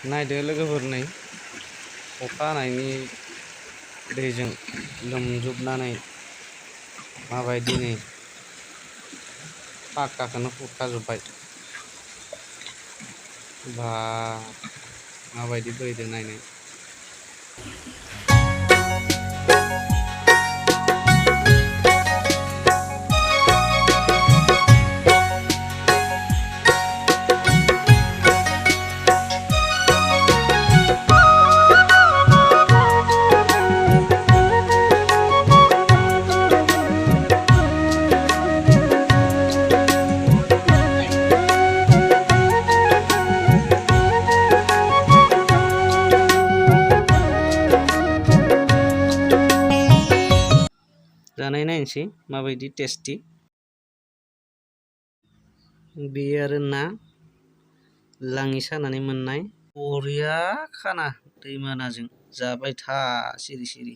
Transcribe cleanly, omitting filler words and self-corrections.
नायदो लोगोफोर नै अखा हानायनि दैजों लोमजोबनानै माबायदि नै पाक्काखौनो खुरखाजोब्बाय। बा माबायदि बोहैदों नायनाय। जानाय नायनोसै माबायदि टेस्टि। बेयो आरो ना लाङि सानानै मोननाय बरिया खाना दैमानाजों जाबाय था सिरि सिरि।